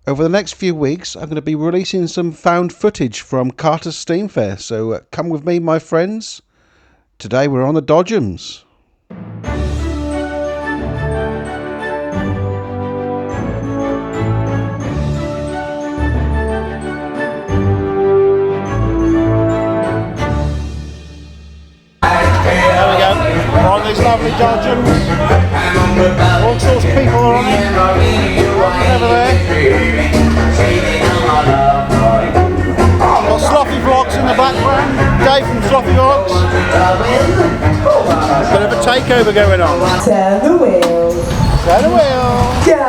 Over the next few weeks, I'm going to be releasing some found footage from Carter's Steam Fair, so come with me, my friends. Today we're on the Dodgems. There we go, we're on these lovely Dodgems. All sorts of people are on it. Over there. Got Sloppy Vlogs in the background. Dave from Sloppy Vlogs. Bit of a takeover going on. Turn the wheel. Turn the wheel. Go.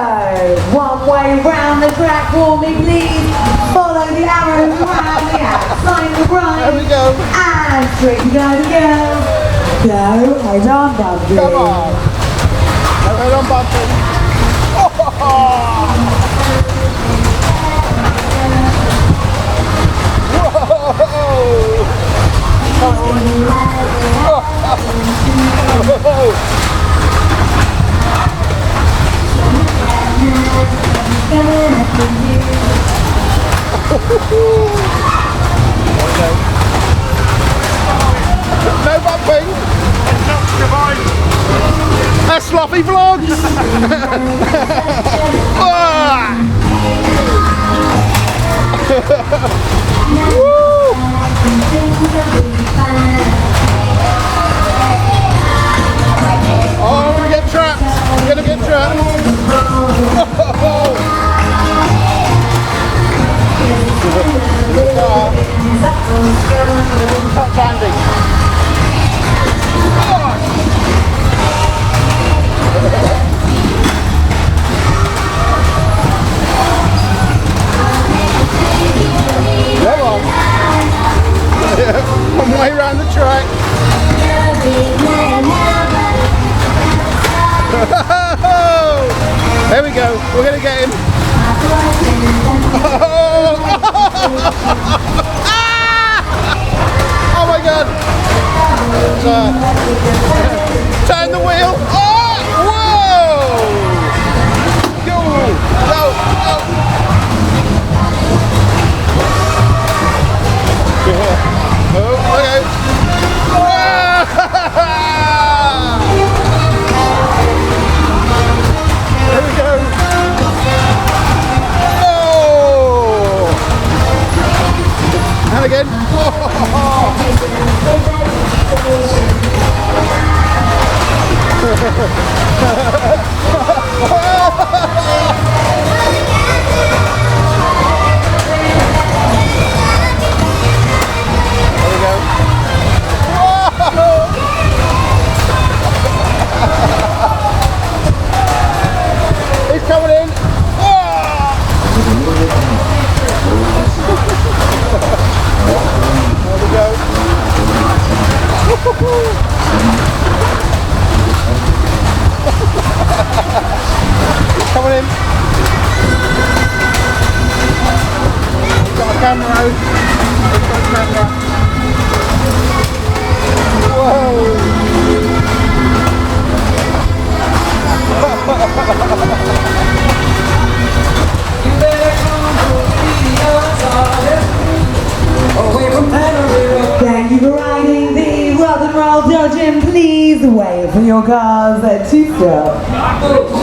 One way round the track for me, please. Follow the arrows around the outside the right. There we go. And straight you gotta go. Go. Head on, Bumpy. Come on. No head on, Bumpy. Oh! No bumping. That's Sloppy Vlogs. Oh, I'm gonna get trapped. I'm gonna get trapped. Touch Andy. Come on. I'm way around the track. There we go. We're going to get him. Oh my God. Turn the wheel. Oh, whoa. Go. Go. Go. Oh, okay. There we go. Oh! And again. He's coming in. There we go. He's coming in. He's got a camera out. He's got a camera. Whoa. Thank you for riding the rock and roll Dodgem. Please wait for your cars to stop.